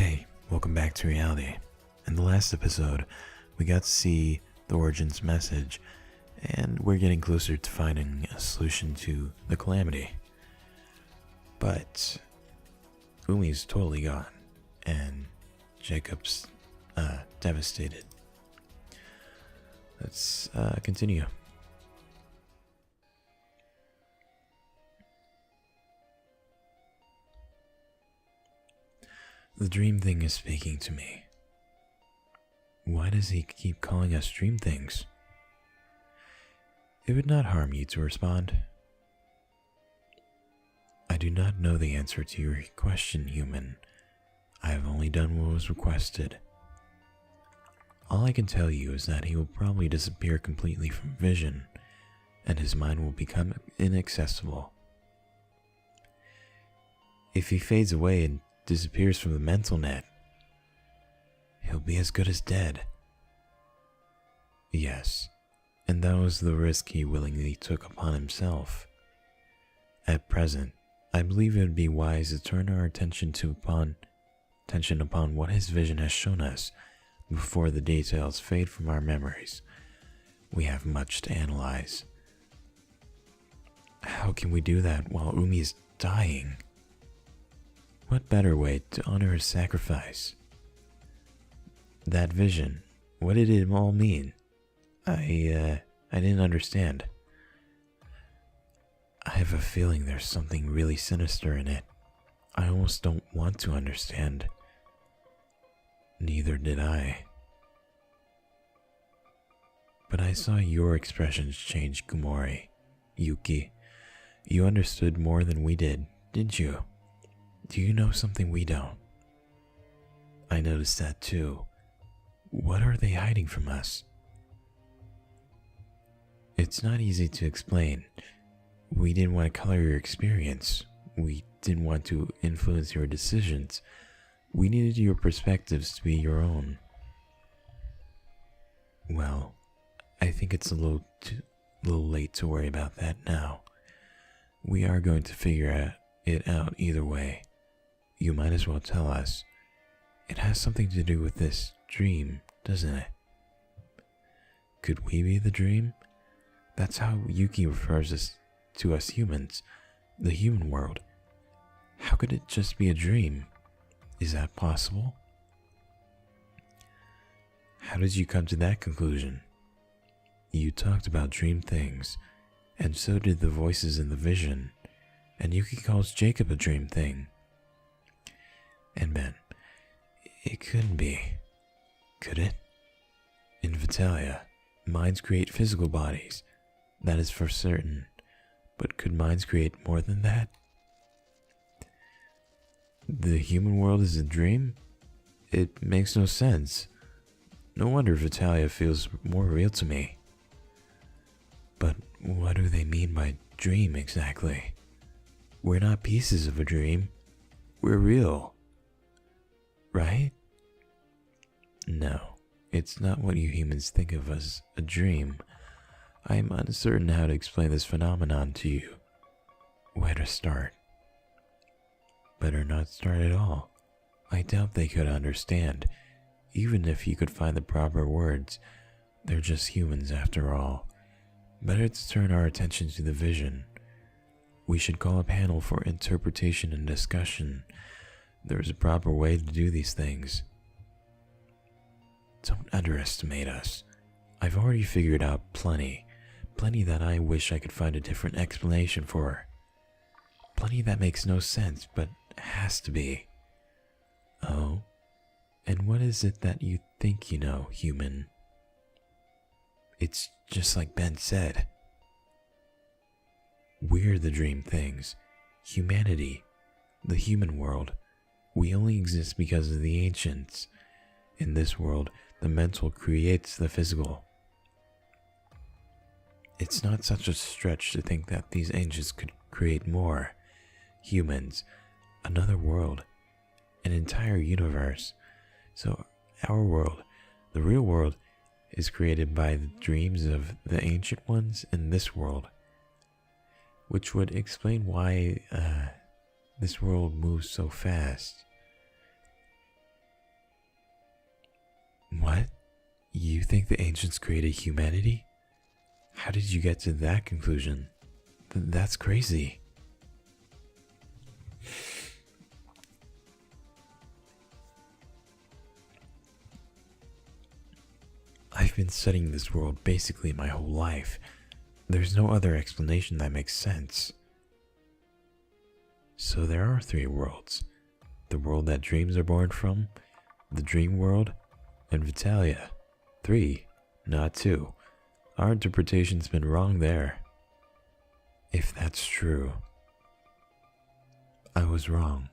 Hey, welcome back to reality. In the last episode, we got to see the Origin's message, and we're getting closer to finding a solution to the calamity. But Umi's totally gone, and Jacob's devastated. Let's continue. The dream thing is speaking to me. Why does he keep calling us dream things? It would not harm you to respond. I do not know the answer to your question, human. I have only done what was requested. All I can tell you is that he will probably disappear completely from vision, and his mind will become inaccessible. If he fades away and disappears from the mental net, he'll be as good as dead. Yes, and that was the risk he willingly took upon himself. At present, I believe it would be wise to turn our attention upon what his vision has shown us before the details fade from our memories. We have much to analyze. How can we do that while Umi is dying? What better way to honor his sacrifice? That vision, what did it all mean? I didn't understand. I have a feeling there's something really sinister in it. I almost don't want to understand. Neither did I. But I saw your expressions change, Kumori. Yuki. You understood more than we did, didn't you? Do you know something we don't? I noticed that too. What are they hiding from us? It's not easy to explain. We didn't want to color your experience. We didn't want to influence your decisions. We needed your perspectives to be your own. Well, I think it's a little late to worry about that now. We are going to figure it out either way. You might as well tell us. It has something to do with this dream, doesn't it? Could we be the dream? That's how Yuki refers to us humans, the human world. How could it just be a dream? Is that possible? How did you come to that conclusion? You talked about dream things, and so did the voices in the vision, and Yuki calls Jacob a dream thing. And Ben, it couldn't be, could it? In Vitalia, minds create physical bodies, that is for certain, but could minds create more than that? The human world is a dream? It makes no sense. No wonder Vitalia feels more real to me. But what do they mean by dream exactly? We're not pieces of a dream. We're real. Right? No, it's not what you humans think of as a dream. I am uncertain how to explain this phenomenon to you. Where to start? Better not start at all. I doubt they could understand. Even if you could find the proper words, they're just humans after all. Better to turn our attention to the vision. We should call a panel for interpretation and discussion. There is a proper way to do these things. Don't underestimate us. I've already figured out plenty that I wish I could find a different explanation for. Plenty that makes no sense, but has to be. Oh, and what is it that you think you know, human? It's just like Ben said. We're the dream things. Humanity. The human world. We only exist because of the ancients. In this world, the mental creates the physical. It's not such a stretch to think that these ancients could create more. Humans, another world, an entire universe. So our world, the real world, is created by the dreams of the ancient ones in this world, which would explain why this world moves so fast. What? You think the ancients created humanity? How did you get to that conclusion? That's crazy. I've been studying this world basically my whole life. There's no other explanation that makes sense. So there are three worlds. The world that dreams are born from, the dream world, and Vitalia. Three, not two. Our interpretation's been wrong there. If that's true. I was wrong.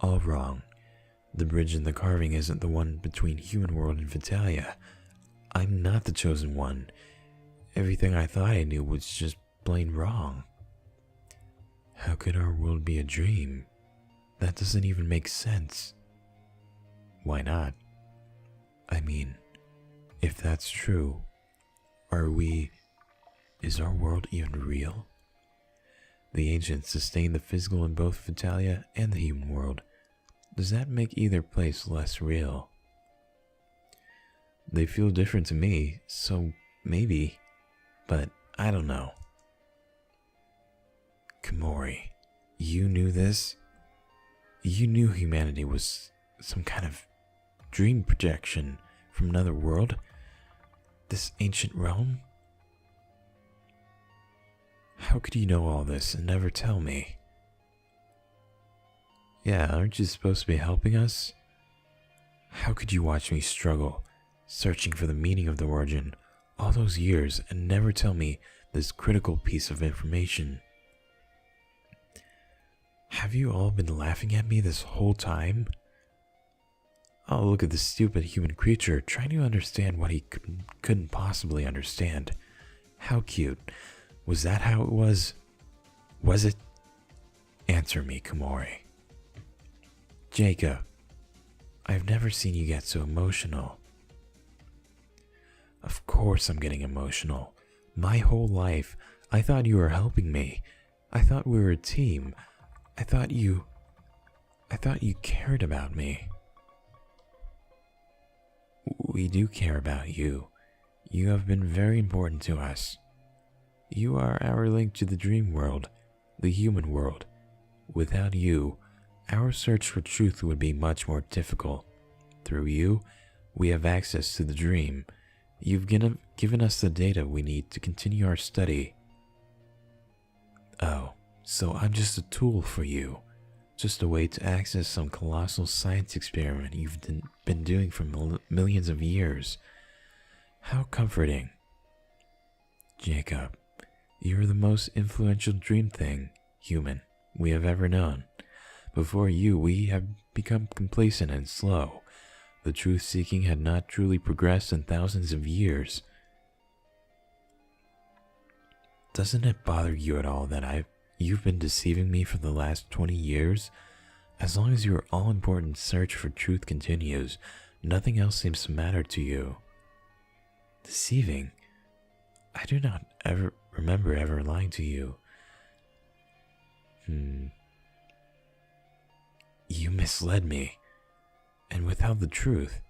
All wrong. The bridge in the carving isn't the one between human world and Vitalia. I'm not the chosen one. Everything I thought I knew was just plain wrong. How could our world be a dream? That doesn't even make sense. Why not? I mean, if that's true, is our world even real? The ancients sustained the physical in both Vitalia and the human world. Does that make either place less real? They feel different to me, so maybe, but I don't know. Komori, you knew this? You knew humanity was some kind of dream projection from another world? This ancient realm? How could you know all this and never tell me? Yeah, aren't you supposed to be helping us? How could you watch me struggle, searching for the meaning of the origin all those years and never tell me this critical piece of information? Have you all been laughing at me this whole time? Oh, look at this stupid human creature trying to understand what he couldn't possibly understand. How cute. Was that how it was? Was it? Answer me, Komori. Jacob, I've never seen you get so emotional. Of course I'm getting emotional. My whole life, I thought you were helping me. I thought we were a team. I thought you cared about me. We do care about you. You have been very important to us. You are our link to the dream world, the human world. Without you, our search for truth would be much more difficult. Through you, we have access to the dream. You've given us the data we need to continue our study. Oh, so I'm just a tool for you. Just a way to access some colossal science experiment you've been doing for millions of years. How comforting. Jacob, you're the most influential dream thing, human, we have ever known. Before you, we have become complacent and slow. The truth-seeking had not truly progressed in thousands of years. Doesn't it bother you at all that you've been deceiving me for the last 20 years? As long as your all-important search for truth continues, nothing else seems to matter to you. Deceiving? I do not ever remember ever lying to you. You misled me. And without the truth.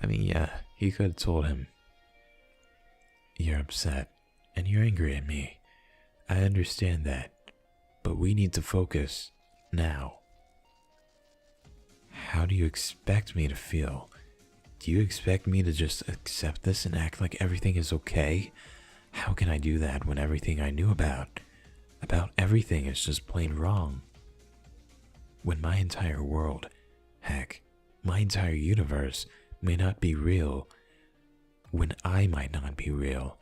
I mean, yeah, he could have told him. You're upset, and you're angry at me. I understand that. But we need to focus now. How do you expect me to feel? Do you expect me to just accept this and act like everything is okay? How can I do that when everything I knew about everything is just plain wrong? When my entire world, heck, my entire universe may not be real, when I might not be real,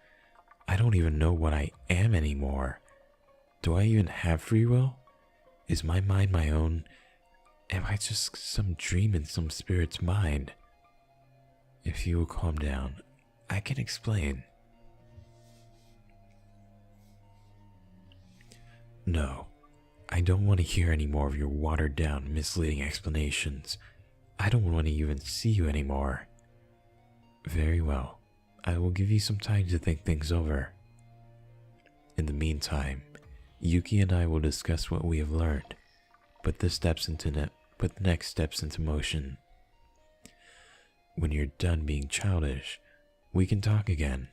I don't even know what I am anymore. Do I even have free will? Is my mind my own? Am I just some dream in some spirit's mind? If you will calm down, I can explain. No, I don't want to hear any more of your watered-down, misleading explanations. I don't want to even see you anymore. Very well, I will give you some time to think things over. In the meantime, Yuki and I will discuss what we have learned, put the next steps into motion. when you're done being childish, we can talk again.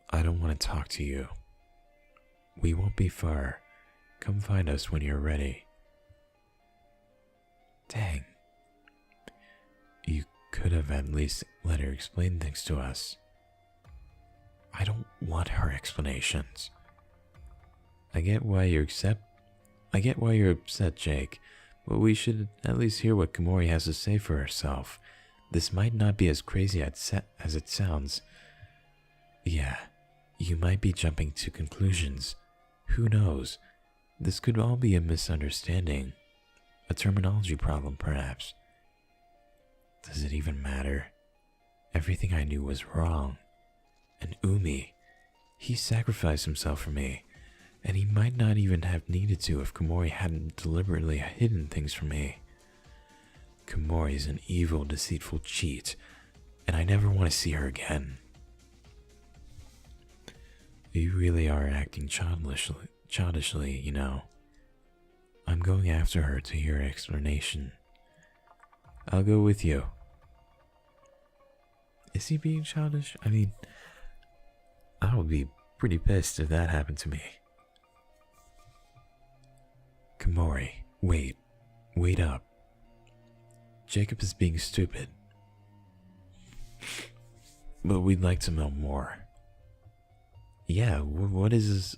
I don't want to talk to you. We won't be far. Come find us when you're ready. Dang. You could have at least let her explain things to us. I don't want her explanations. I get why you're upset, Jake, but we should at least hear what Komori has to say for herself. This might not be as crazy as it sounds. Yeah, you might be jumping to conclusions. Who knows? This could all be a misunderstanding. A terminology problem, perhaps. Does it even matter? Everything I knew was wrong. And Umi, he sacrificed himself for me, and he might not even have needed to if Komori hadn't deliberately hidden things from me. Komori's an evil, deceitful cheat, and I never want to see her again. You really are acting childishly, you know. I'm going after her to hear her explanation. I'll go with you. Is he being childish? I mean, I would be pretty pissed if that happened to me. Komori, wait up. Jacob is being stupid. But we'd like to know more. Yeah, what does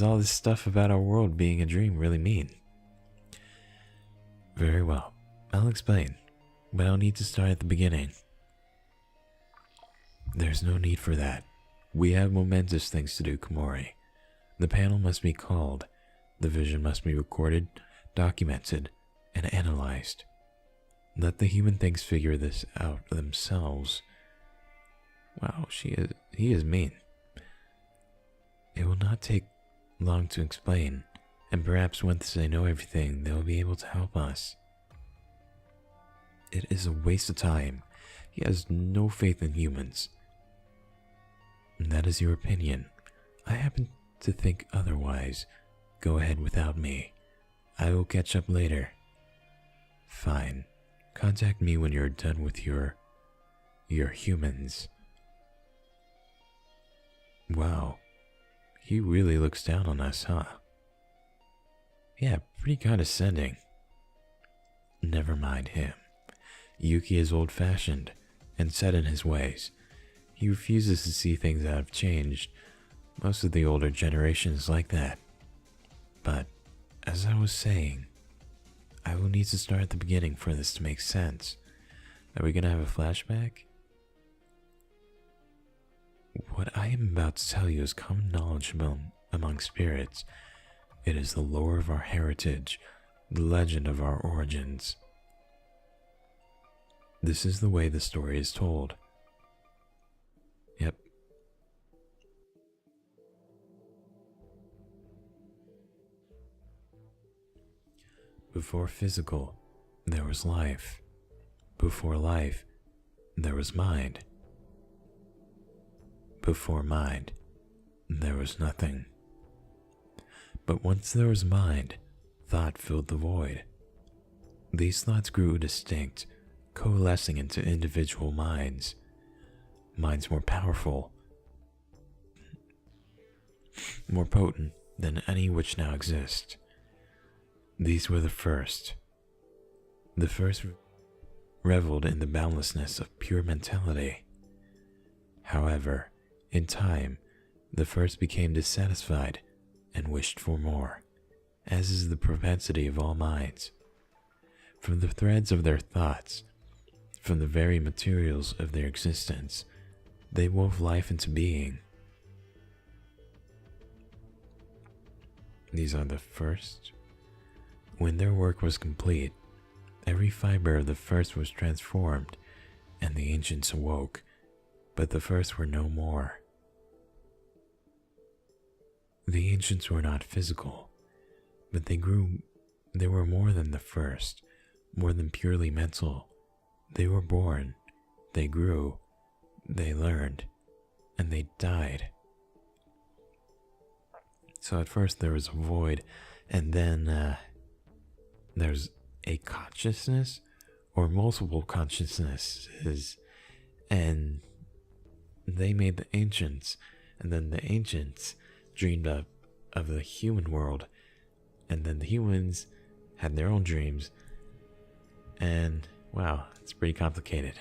all this stuff about our world being a dream really mean? Very well, I'll explain, but I'll need to start at the beginning. There's no need for that. We have momentous things to do, Komori. The panel must be called, the vision must be recorded, documented, and analyzed. Let the human things figure this out themselves. Wow, he is mean. It will not take long to explain, and perhaps once they know everything, they'll be able to help us. It is a waste of time. He has no faith in humans. And that is your opinion. I happen to think otherwise. Go ahead without me. I will catch up later. Fine. Contact me when you're done with your humans. Wow. He really looks down on us, huh? Yeah, pretty condescending. Never mind him. Yuki is old-fashioned and set in his ways. He refuses to see things that have changed. Most of the older generation is like that. But, as I was saying, I will need to start at the beginning for this to make sense. Are we gonna have a flashback? What I am about to tell you is common knowledge among spirits. It is the lore of our heritage, the legend of our origins. This is the way the story is told. Yep. Before physical, there was life. Before life, there was mind. Before mind, there was nothing. But once there was mind, thought filled the void. These thoughts grew distinct, coalescing into individual minds. Minds more powerful, more potent than any which now exist. These were the first. The first reveled in the boundlessness of pure mentality. However, in time, the first became dissatisfied and wished for more, as is the propensity of all minds. From the threads of their thoughts, from the very materials of their existence, they wove life into being. These are the first. When their work was complete, every fiber of the first was transformed, and the ancients awoke, but the first were no more. The ancients were not physical, but they were more than the first, more than purely mental. They were born, they grew, they learned, and they died. So at first there was a void, and then there's a consciousness or multiple consciousnesses, and they made the ancients, and then the ancients dreamed of the human world, and then the humans had their own dreams, and wow, it's pretty complicated.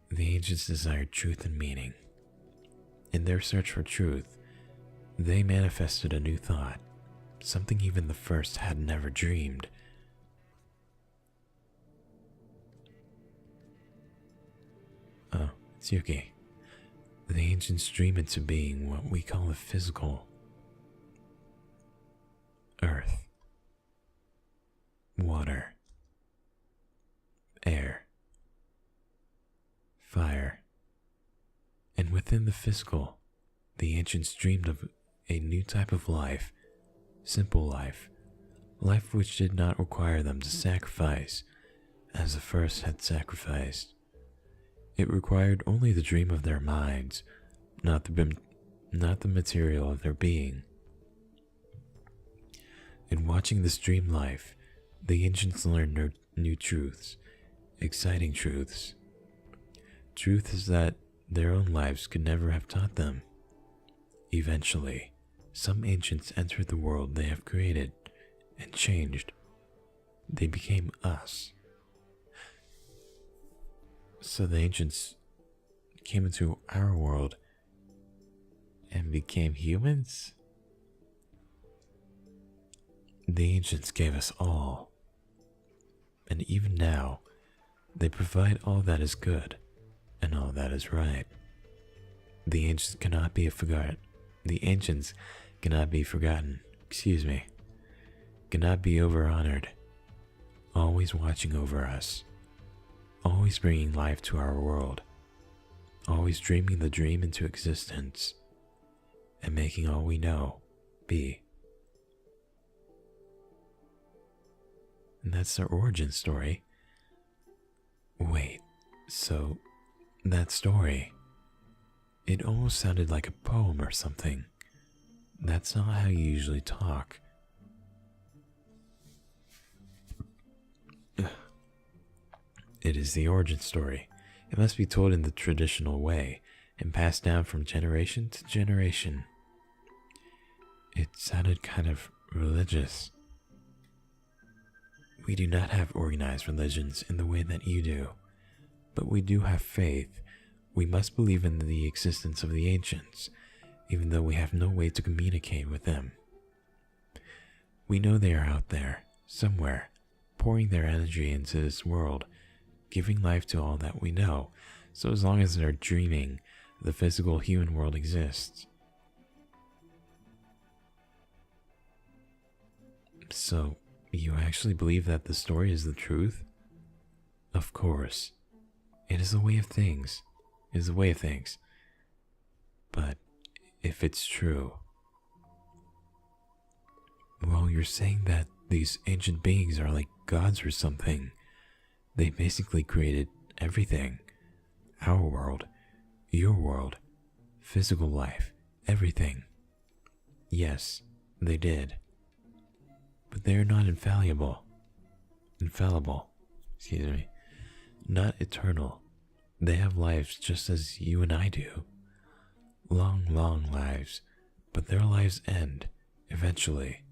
The ancients desired truth and meaning. In their search for truth, they manifested a new thought, something even the first had never dreamed. Oh, it's Yuki. The ancients dream into being what we call the physical. Earth, water, air, fire, and within the physical, the ancients dreamed of a new type of life, simple life, life which did not require them to sacrifice as the first had sacrificed. It required only the dream of their minds, not the material of their being. In watching this dream life, the ancients learned new truths, exciting truths. Truths that their own lives could never have taught them. Eventually, some ancients entered the world they have created and changed. They became us. So the ancients came into our world and became humans? The ancients gave us all. And even now, they provide all that is good and all that is right. The ancients cannot be forgotten. Cannot be over-honored. Always watching over us. Always bringing life to our world. Always dreaming the dream into existence. And making all we know be. And that's their origin story. Wait, so that story, it almost sounded like a poem or something. That's not how you usually talk. It is the origin story. It must be told in the traditional way and passed down from generation to generation. It sounded kind of religious. We do not have organized religions in the way that you do, but we do have faith. We must believe in the existence of the ancients, even though we have no way to communicate with them. We know they are out there, somewhere, pouring their energy into this world, giving life to all that we know, so as long as they're dreaming, the physical human world exists. So, you actually believe that the story is the truth? Of course. It is a way of things. But if it's true, well, you're saying that these ancient beings are like gods or something. They basically created everything. Our world, your world, physical life, everything. Yes, they did. But they are not infallible, not eternal. They have lives just as you and I do. Long, long lives, but their lives end, eventually,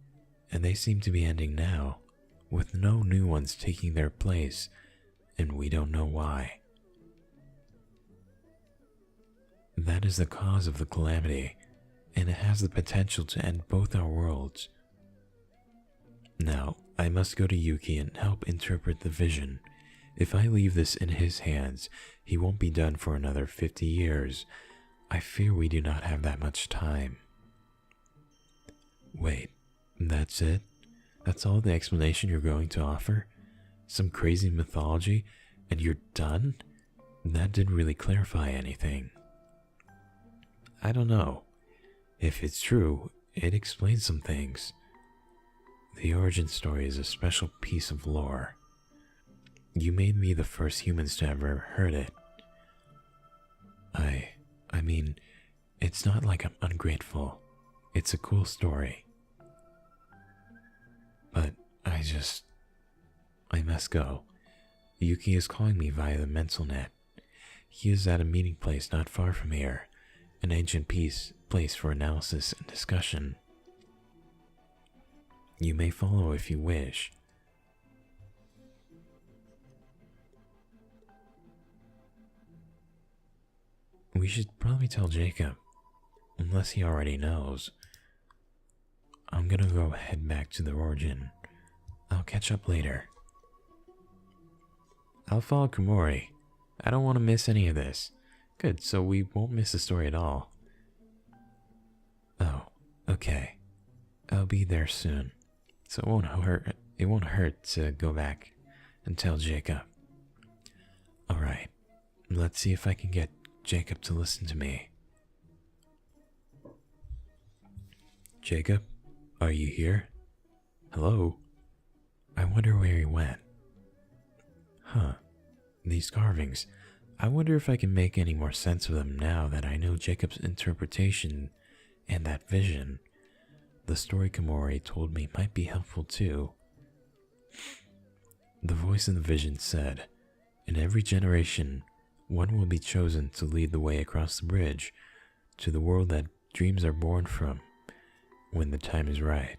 and they seem to be ending now, with no new ones taking their place, and we don't know why. That is the cause of the calamity, and it has the potential to end both our worlds. Now, I must go to Yuki and help interpret the vision. If I leave this in his hands, he won't be done for another 50 years. I fear we do not have that much time. Wait, that's it? That's all the explanation you're going to offer? Some crazy mythology, and you're done? That didn't really clarify anything. I don't know. If it's true, it explains some things. The origin story is a special piece of lore. You made me the first humans to ever heard it. I mean, it's not like I'm ungrateful. It's a cool story. But I must go. Yuki is calling me via the mental net. He is at a meeting place not far from here, an ancient place for analysis and discussion. You may follow if you wish. We should probably tell Jacob, unless he already knows. I'm gonna go head back to the origin. I'll catch up later. I'll follow Komori. I don't want to miss any of this. Good, so we won't miss the story at all. Oh, okay. I'll be there soon. So it won't hurt to go back and tell Jacob. Alright, let's see if I can get Jacob to listen to me. Jacob, are you here? Hello? I wonder where he went. Huh. These carvings. I wonder if I can make any more sense of them now that I know Jacob's interpretation and that vision. The story Komori told me might be helpful too. The voice in the vision said, in every generation, one will be chosen to lead the way across the bridge to the world that dreams are born from when the time is right.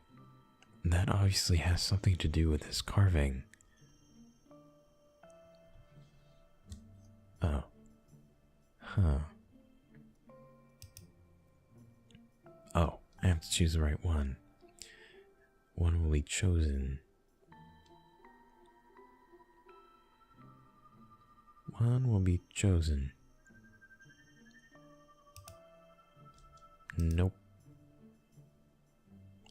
That obviously has something to do with this carving. Oh. Huh. Oh, I have to choose the right one. One will be chosen. One will be chosen. Nope.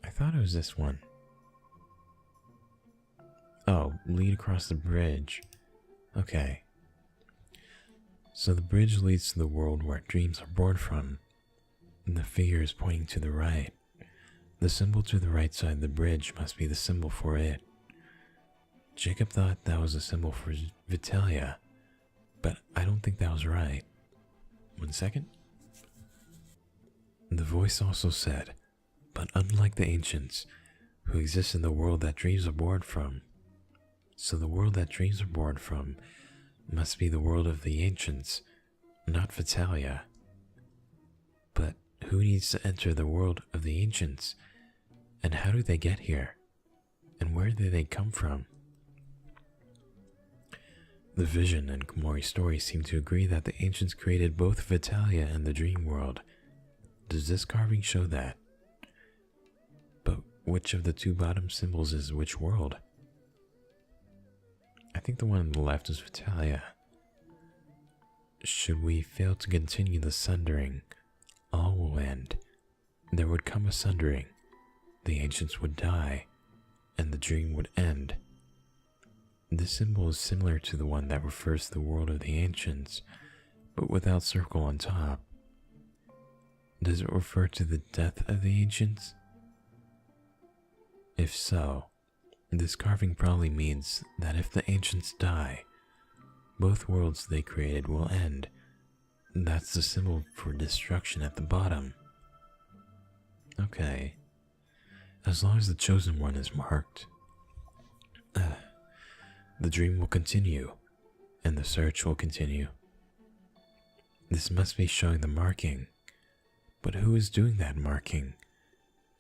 I thought it was this one. Oh, lead across the bridge. Okay. So the bridge leads to the world where dreams are born from. And the figure is pointing to the right. The symbol to the right side of the bridge must be the symbol for it. Jacob thought that was a symbol for Vitalia, but I don't think that was right. 1 second. The voice also said, but unlike the ancients, who exist in the world that dreams are born from, so the world that dreams are born from must be the world of the ancients, not Vitalia. But who needs to enter the world of the ancients? And how do they get here? And where do they come from? The vision and Komori's story seem to agree that the ancients created both Vitalia and the dream world. Does this carving show that? But which of the two bottom symbols is which world? I think the one on the left is Vitalia. Should we fail to continue the sundering, all will end. There would come a sundering, the ancients would die, and the dream would end. This symbol is similar to the one that refers to the world of the ancients, but without circle on top. Does it refer to the death of the ancients? If so, this carving probably means that if the ancients die, both worlds they created will end. That's the symbol for destruction at the bottom. Okay. As long as the chosen one is marked, the dream will continue, and the search will continue. This must be showing the marking, but who is doing that marking?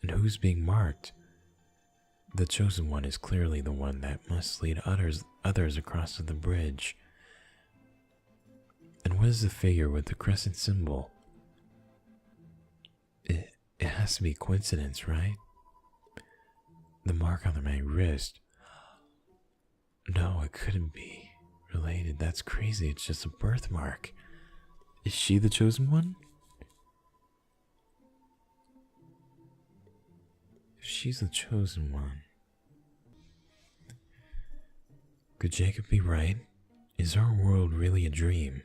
And who's being marked? The chosen one is clearly the one that must lead others across to the bridge. And what is the figure with the crescent symbol? It has to be coincidence, right? The mark on my wrist. No, it couldn't be related. That's crazy. It's just a birthmark. Is she the chosen one? If she's the chosen one, could Jacob be right? Is our world really a dream?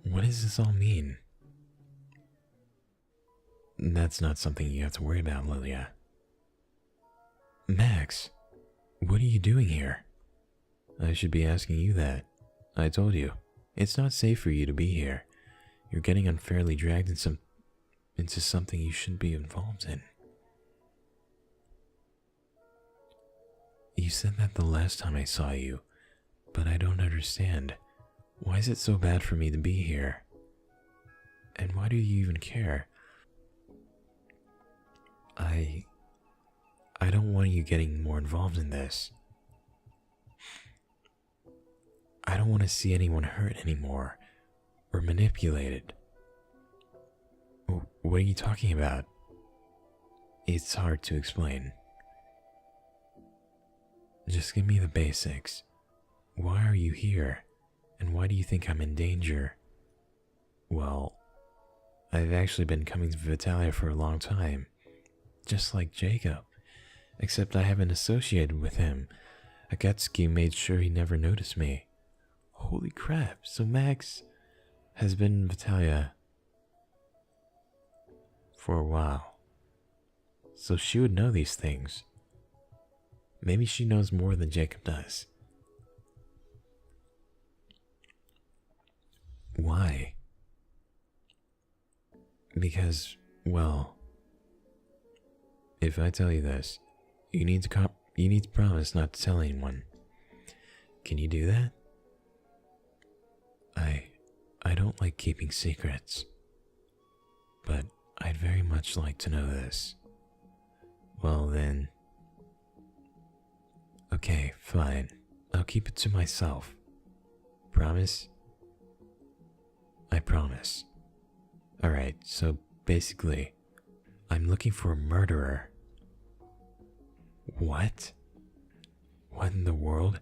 What does this all mean? That's not something you have to worry about, Lilya. Max, what are you doing here? I should be asking you that. I told you, it's not safe for you to be here. You're getting unfairly dragged into something you shouldn't be involved in. You said that the last time I saw you, But I don't understand. Why is it so bad for me to be here? And why do you even care? I don't want you getting more involved in this. I don't want to see anyone hurt anymore or manipulated. What are you talking about? It's hard to explain. Just give me the basics. Why are you here? And why do you think I'm in danger? Well, I've actually been coming to Vitalia for a long time. Just like Jacob. Except I haven't associated with him. Akatsuki made sure he never noticed me. Holy crap, so Max has been in Vitalia for a while. So she would know these things. Maybe she knows more than Jacob does. Why? Because, well, if I tell you this, you need to promise not to tell anyone. Can you do that? I don't like keeping secrets, but I'd very much like to know this. Well then, okay, fine. I'll keep it to myself. Promise? I promise. Alright, so basically, I'm looking for a murderer. What? What in the world?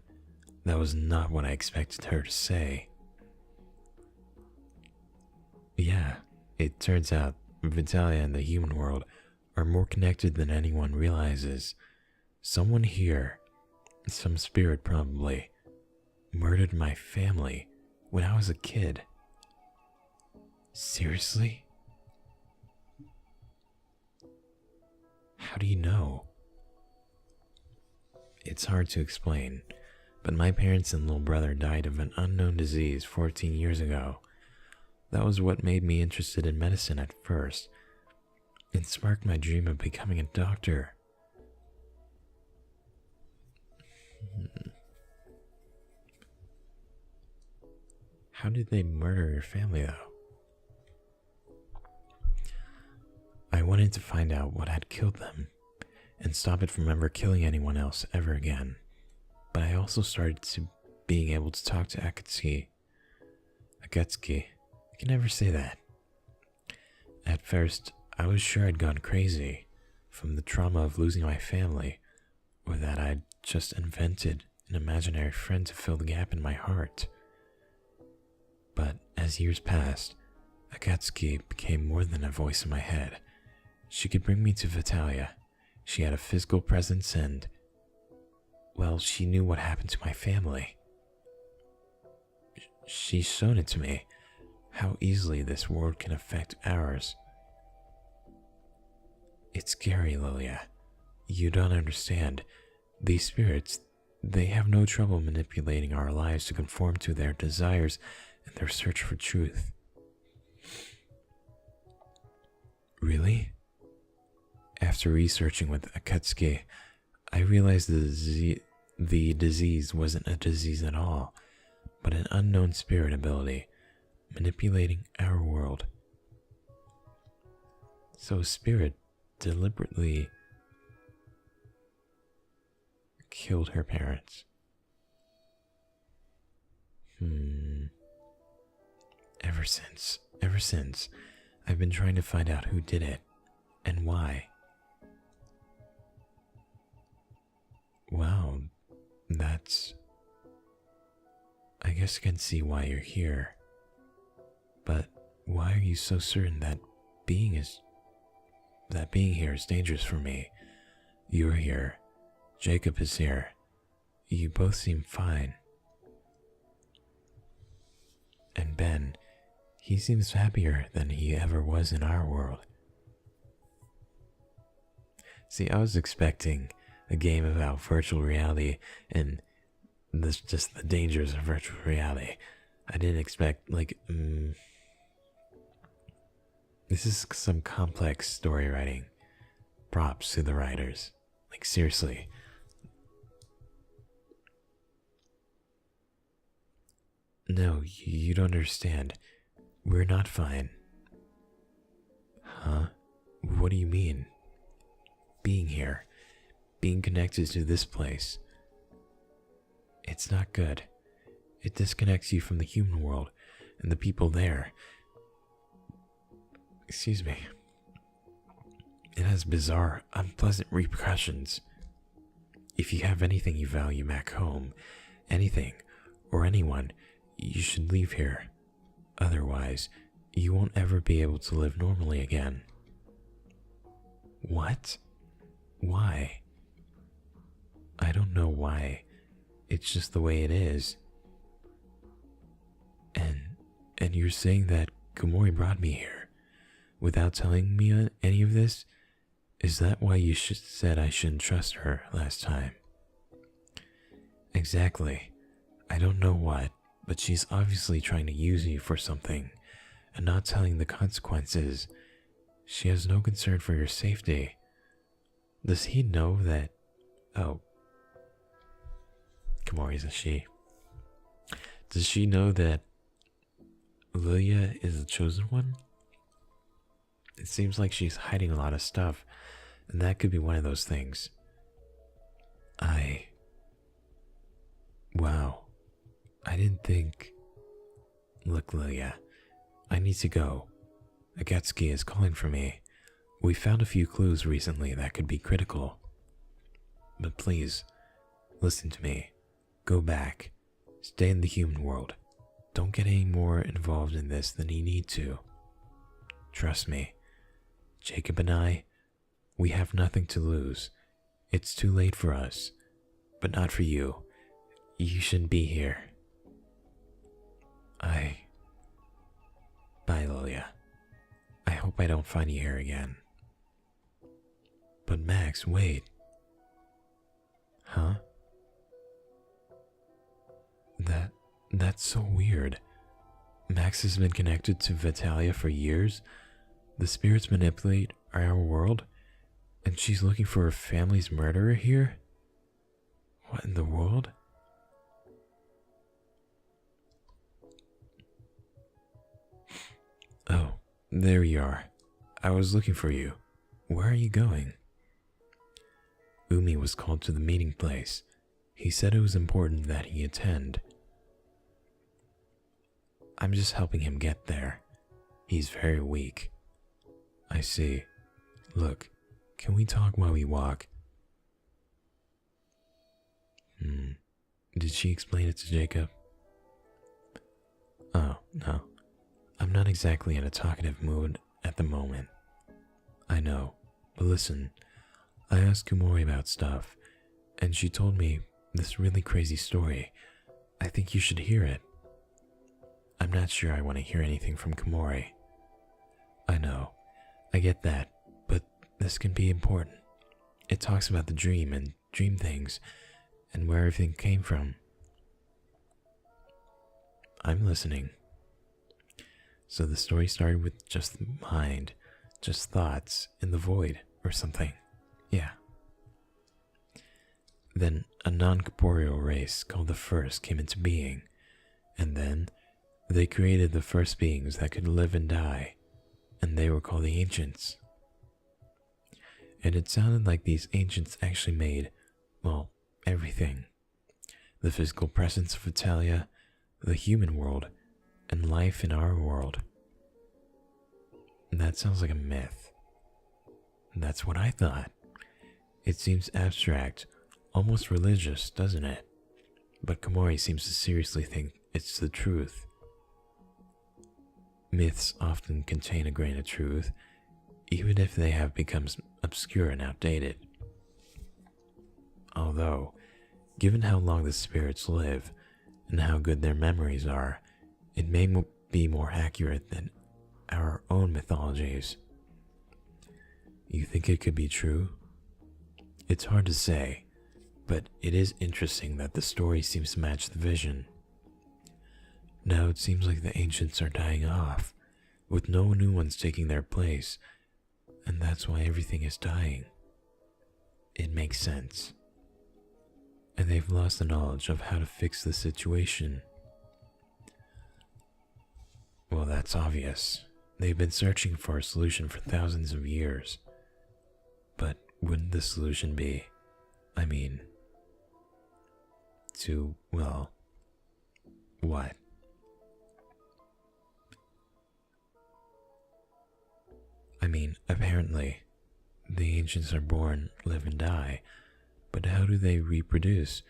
That was not what I expected her to say. Yeah, it turns out Vitalia and the human world are more connected than anyone realizes. Someone here, some spirit probably, murdered my family when I was a kid. Seriously? How do you know? It's hard to explain, but my parents and little brother died of an unknown disease 14 years ago. That was what made me interested in medicine at first. It sparked my dream of becoming a doctor. How did they murder your family, though? I wanted to find out what had killed them and stop it from ever killing anyone else ever again. But I also started being able to talk to Akatsuki. I can never say that. At first, I was sure I'd gone crazy from the trauma of losing my family, or that I'd just invented an imaginary friend to fill the gap in my heart. But as years passed, Akatsuki became more than a voice in my head. She could bring me to Vitalia. She had a physical presence and, well, she knew what happened to my family. She's shown it to me, how easily this world can affect ours. It's scary, Lilya. You don't understand. These spirits, they have no trouble manipulating our lives to conform to their desires and their search for truth. Really? After researching with Akatsuki, I realized the disease wasn't a disease at all, but an unknown spirit ability manipulating our world. So a spirit deliberately killed her parents. Ever since, I've been trying to find out who did it and why. Wow, I guess I can see why you're here. But why are you so certain that being here is dangerous for me? You're here. Jacob is here. You both seem fine. And Ben, he seems happier than he ever was in our world. See, I was expecting a game about virtual reality and just the dangers of virtual reality. I didn't expect, this is some complex story writing. Props to the writers. Seriously. No, you don't understand. We're not fine. Huh? What do you mean? Being here, being connected to this place. It's not good. It disconnects you from the human world and the people there. Excuse me. It has bizarre, unpleasant repercussions. If you have anything you value back home, anything or anyone, you should leave here. Otherwise, you won't ever be able to live normally again. What? Why? I don't know why. It's just the way it is. And you're saying that Komori brought me here without telling me any of this? Is that why you said I shouldn't trust her last time? Exactly. I don't know what, but she's obviously trying to use you for something and not telling the consequences. She has no concern for your safety. Does he know that... Oh. Komori's a she. Does she know that Lilya is the chosen one? It seems like she's hiding a lot of stuff, and that could be one of those things. Wow. I didn't think... Look, Lilya, I need to go. Akatsuki is calling for me. We found a few clues recently that could be critical. But please, listen to me. Go back. Stay in the human world. Don't get any more involved in this than you need to. Trust me. Jacob and I, we have nothing to lose. It's too late for us, but not for you. You shouldn't be here. Bye, Lilya. I hope I don't find you here again. But Max, wait. Huh? That's so weird. Max has been connected to Vitalia for years. The spirits manipulate our world, and she's looking for her family's murderer here? What in the world? Oh, there you are. I was looking for you. Where are you going? Umi was called to the meeting place. He said it was important that he attend. I'm just helping him get there. He's very weak. I see. Look, can we talk while we walk? Did she explain it to Jacob? Oh, no. I'm not exactly in a talkative mood at the moment. I know, but listen, I asked Komori about stuff, and she told me this really crazy story. I think you should hear it. I'm not sure I want to hear anything from Komori. I know, I get that, but this can be important. It talks about the dream and dream things, and where everything came from. I'm listening. So the story started with just the mind, just thoughts in the void or something. Yeah. Then a non-corporeal race called the First came into being, and then they created the first beings that could live and die, and they were called the Ancients. And it sounded like these Ancients actually made, well, everything. The physical presence of Italia, the human world, and life in our world. That sounds like a myth. That's what I thought. It seems abstract, almost religious, doesn't it? But Komori seems to seriously think it's the truth. Myths often contain a grain of truth, even if they have become obscure and outdated. Although, given how long the spirits live, and how good their memories are, it may be more accurate than our own mythologies. You think it could be true? It's hard to say, but it is interesting that the story seems to match the vision. Now it seems like the ancients are dying off, with no new ones taking their place, and that's why everything is dying. It makes sense. And they've lost the knowledge of how to fix the situation. that's obvious. They've been searching for a solution for thousands of years. But wouldn't the solution be, I mean, to, well, what? I mean, apparently, the ancients are born, live, and die, but how do they reproduce?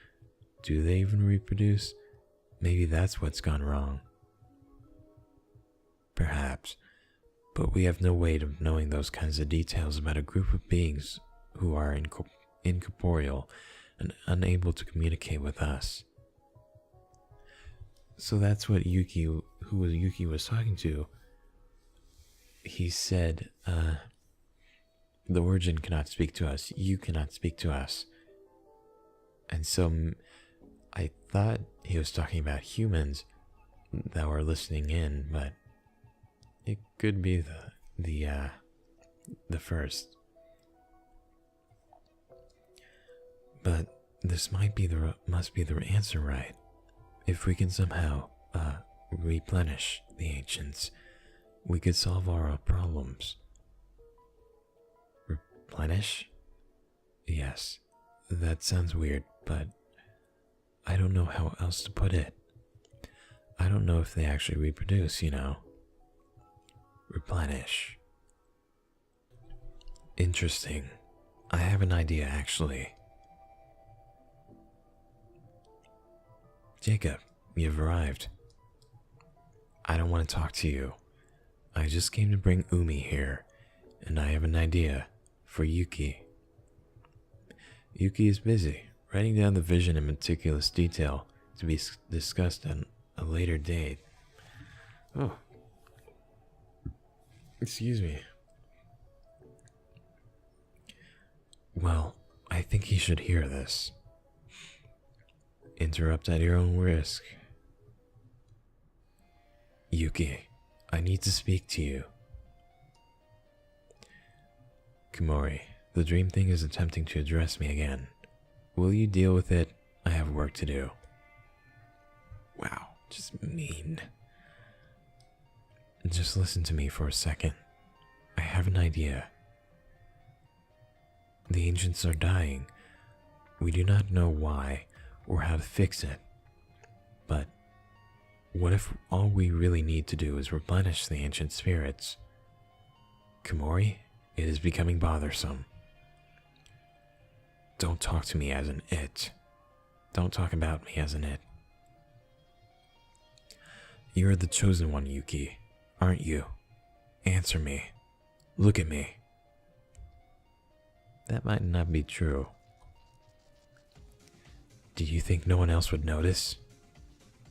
Do they even reproduce? Maybe that's what's gone wrong. Perhaps, but we have no way of knowing those kinds of details about a group of beings who are incorporeal and unable to communicate with us. So that's what Yuki was talking to. He said, the origin cannot speak to us. You cannot speak to us. And so I thought he was talking about humans that were listening in, but it could be the first. But this must be the answer, right? If we can somehow replenish the ancients, we could solve our problems. Replenish? Yes, that sounds weird, but I don't know how else to put it. I don't know if they actually reproduce, you know. Replenish. Interesting. I have an idea, actually. Jacob, you've arrived. I don't want to talk to you. I just came to bring Umi here, and I have an idea for Yuki. Yuki is busy, writing down the vision in meticulous detail to be discussed on a later date. Oh. Excuse me. Well, I think he should hear this. Interrupt at your own risk. Yuki, I need to speak to you. Kimori, the dream thing is attempting to address me again. Will you deal with it? I have work to do. Wow, just mean. Just listen to me for a second. I have an idea. The ancients are dying. We do not know why or how to fix it. But what if all we really need to do is replenish the ancient spirits? Kimori, it is becoming bothersome. Don't talk to me as an it. Don't talk about me as an it. You're the chosen one, Yuki, aren't you? Answer me. Look at me. That might not be true. Do you think no one else would notice?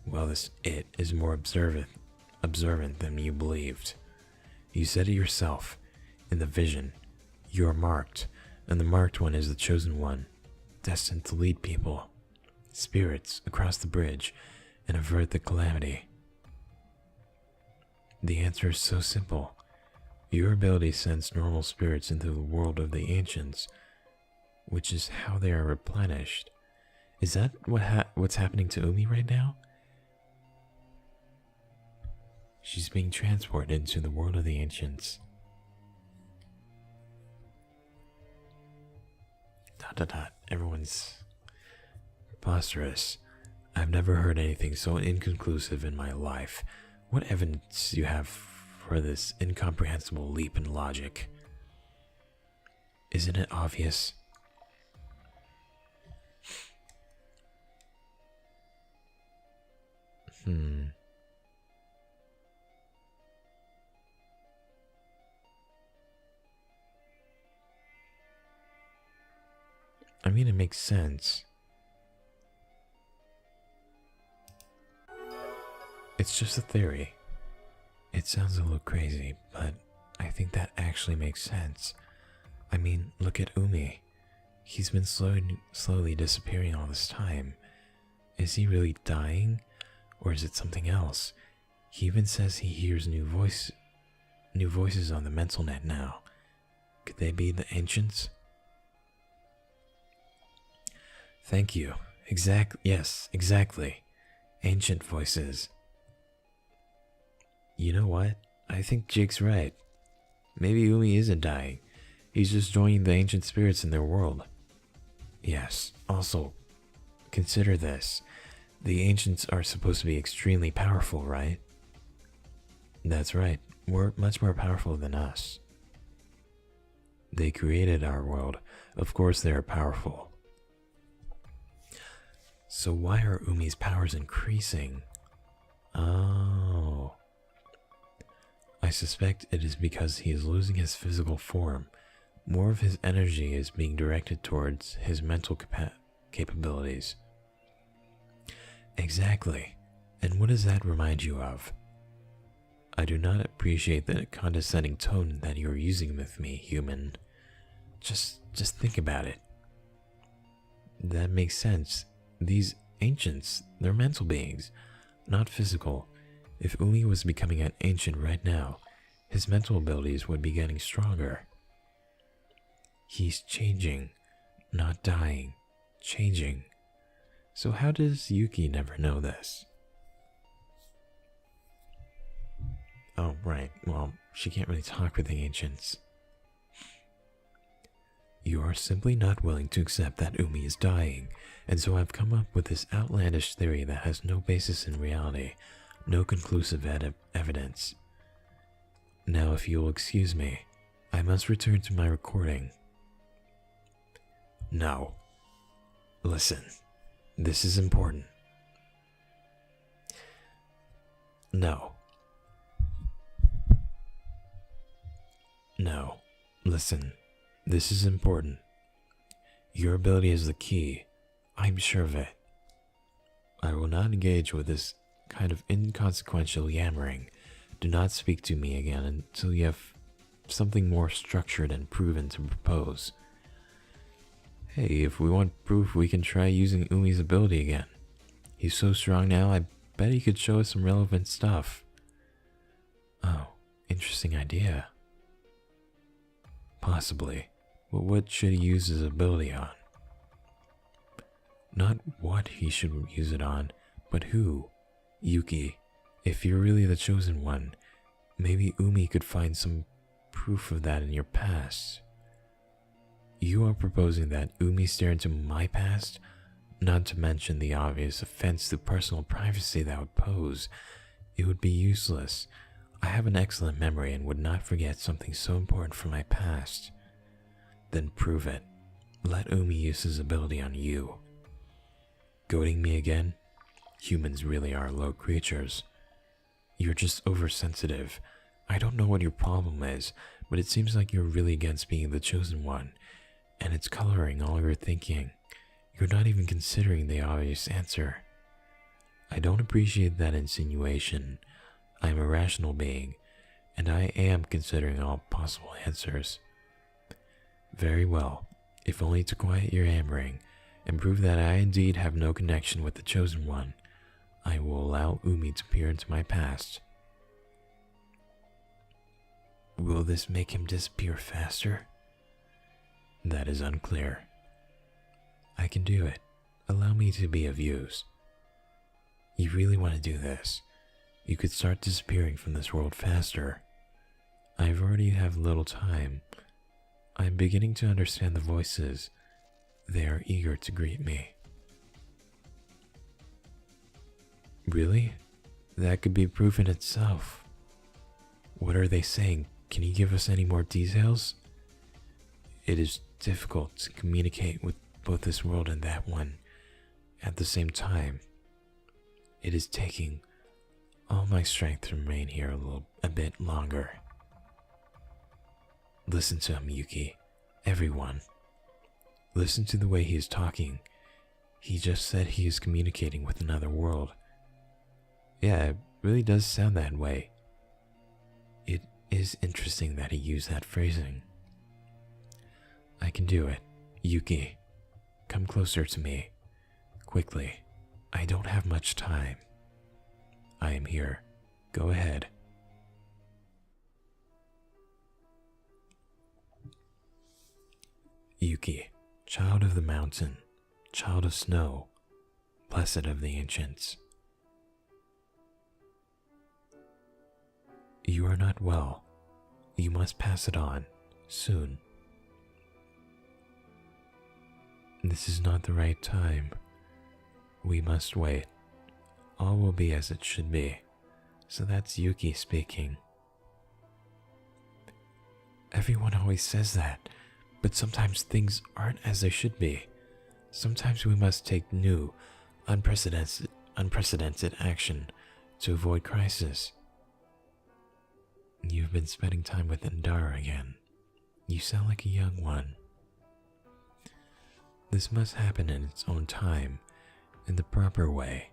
Well, this it is more observant than you believed. You said it yourself. In the vision, you are marked, and the marked one is the chosen one, destined to lead people, spirits, across the bridge and avert the calamity. The answer is so simple. Your ability sends normal spirits into the world of the ancients, which is how they are replenished. Is that what's happening to Umi right now? She's being transported into the world of the ancients. ... Everyone's preposterous. I've never heard anything so inconclusive in my life. What evidence do you have for this incomprehensible leap in logic? Isn't it obvious? I mean, it makes sense. It's just a theory. It sounds a little crazy, but I think that actually makes sense. I mean, look at Umi. He's been slowly disappearing all this time. Is he really dying? Or is it something else? He even says he hears new voices on the mental net now. Could they be the ancients? Thank you. Yes, exactly. Ancient voices. You know what? I think Jake's right. Maybe Umi isn't dying. He's just joining the ancient spirits in their world. Yes, also, consider this. The ancients are supposed to be extremely powerful, right? That's right. We're much more powerful than us. They created our world. Of course they are powerful. So why are Umi's powers increasing? Oh. I suspect it is because he is losing his physical form. More of his energy is being directed towards his mental capabilities. Exactly. And what does that remind you of? I do not appreciate the condescending tone that you are using with me, human. Just think about it. That makes sense. These ancients, they're mental beings, not physical. If Umi was becoming an ancient right now, his mental abilities would be getting stronger. He's changing, not dying, changing. So how does Yuki never know this? Oh, right. Well, she can't really talk with the ancients. You are simply not willing to accept that Umi is dying, and so I've come up with this outlandish theory that has no basis in reality, no conclusive evidence. Now, if you'll excuse me, I must return to my recording. No. Listen, this is important. No. No. Listen, this is important. Your ability is the key. I'm sure of it. I will not engage with this kind of inconsequential yammering. Do not speak to me again until you have something more structured and proven to propose. Hey, if we want proof, we can try using Umi's ability again. He's so strong now, I bet he could show us some relevant stuff. Oh, interesting idea. Possibly. But what should he use his ability on? Not what he should use it on, but who? Yuki, if you're really the chosen one, maybe Umi could find some proof of that in your past. You are proposing that Umi stare into my past? Not to mention the obvious offense to personal privacy that would pose. It would be useless. I have an excellent memory and would not forget something so important from my past. Then prove it. Let Umi use his ability on you. Goading me again? Humans really are low creatures. You're just oversensitive. I don't know what your problem is, but it seems like you're really against being the chosen one, and it's coloring all your thinking. You're not even considering the obvious answer. I don't appreciate that insinuation. I'm a rational being, and I am considering all possible answers. Very well, if only to quiet your hammering and prove that I indeed have no connection with the chosen one, I will allow Umi to peer into my past. Will this make him disappear faster? That is unclear. I can do it. Allow me to be of use. You really want to do this? You could start disappearing from this world faster. I've already have little time. I'm beginning to understand the voices. They are eager to greet me. Really? That could be proof in itself. What are they saying? Can you give us any more details? It is difficult to communicate with both this world and that one at the same time. It is taking all my strength to remain here a bit longer. Listen to him, Yuki. Everyone. Listen to the way he is talking. He just said he is communicating with another world. Yeah, it really does sound that way. It is interesting that he used that phrasing. I can do it. Yuki, come closer to me. Quickly. I don't have much time. I am here. Go ahead. Yuki, child of the mountain, child of snow, blessed of the ancients. You are not well. You must pass it on, soon. This is not the right time. We must wait. All will be as it should be. So that's Yuki speaking. Everyone always says that, but sometimes things aren't as they should be. Sometimes we must take new, unprecedented action to avoid crisis. You've been spending time with Indara again. You sound like a young one. This must happen in its own time, in the proper way,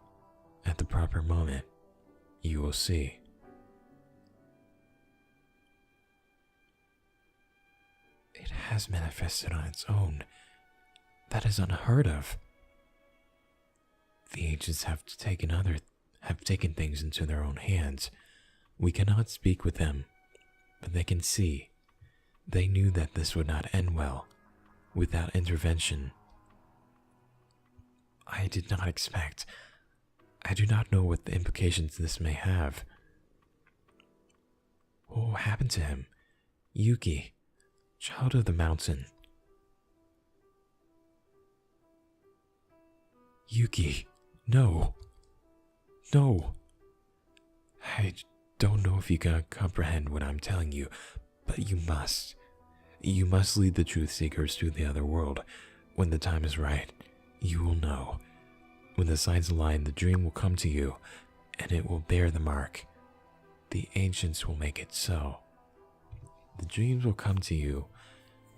at the proper moment. You will see. It has manifested on its own. That is unheard of. The ancients have taken things into their own hands. We cannot speak with them, but they can see. They knew that this would not end well, without intervention. I did not expect. I do not know what the implications this may have. What happened to him? Yuki, child of the mountain. Yuki, no. No. I don't know if you can comprehend what I'm telling you, but you must. You must lead the truth seekers to the other world. When the time is right, you will know. When the signs align, the dream will come to you, and it will bear the mark. The ancients will make it so. The dreams will come to you,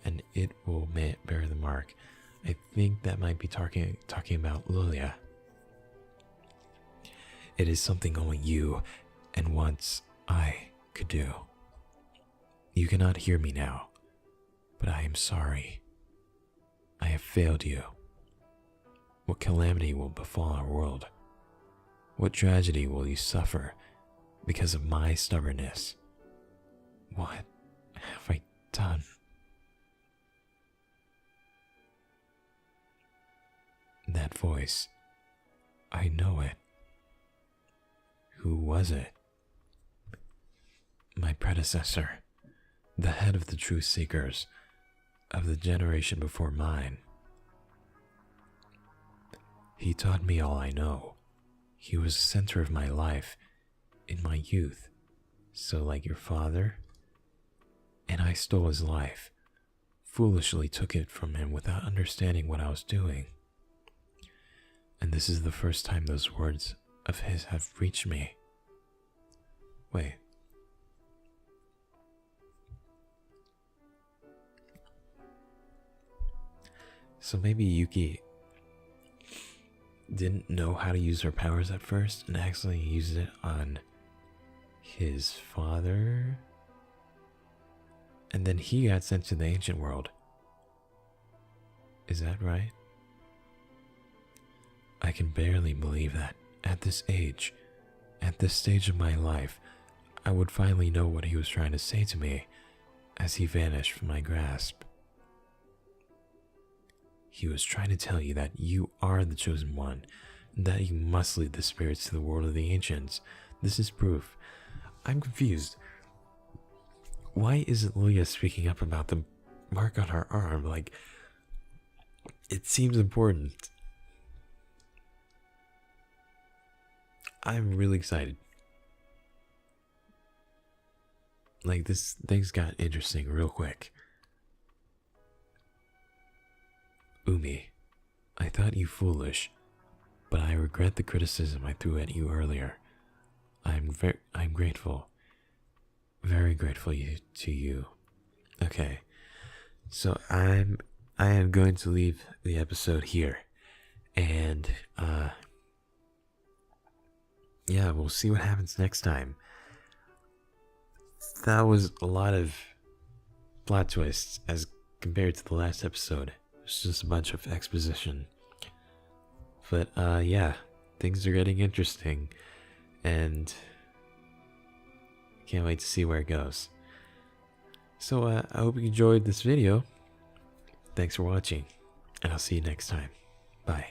and it will bear the mark. I think that might be talking about Lilya. It is something only you, and once I, could do. You cannot hear me now, but I am sorry. I have failed you. What calamity will befall our world? What tragedy will you suffer because of my stubbornness? What have I done? That voice, I know it. Who was it? My predecessor, the head of the truth seekers, of the generation before mine. He taught me all I know. He was the center of my life in my youth, so like your father. And I stole his life, foolishly took it from him without understanding what I was doing. And this is the first time those words of his have reached me. Wait. So maybe Yuki didn't know how to use her powers at first and accidentally used it on his father? And then he got sent to the ancient world. Is that right? I can barely believe that at this age, at this stage of my life, I would finally know what he was trying to say to me as he vanished from my grasp. He was trying to tell you that you are the chosen one, and that you must lead the spirits to the world of the ancients. This is proof. I'm confused. Why isn't Lilya speaking up about the mark on her arm? Like, it seems important. I'm really excited. Like, this things got interesting real quick. Umi, I thought you foolish, but I regret the criticism I threw at you earlier. I'm grateful. Very grateful to you. Okay. So I am going to leave the episode here. And yeah, we'll see what happens next time. That was a lot of plot twists as compared to the last episode. It's just a bunch of exposition. But yeah, things are getting interesting, and can't wait to see where it goes. So I hope you enjoyed this video. Thanks for watching, and I'll see you next time. Bye.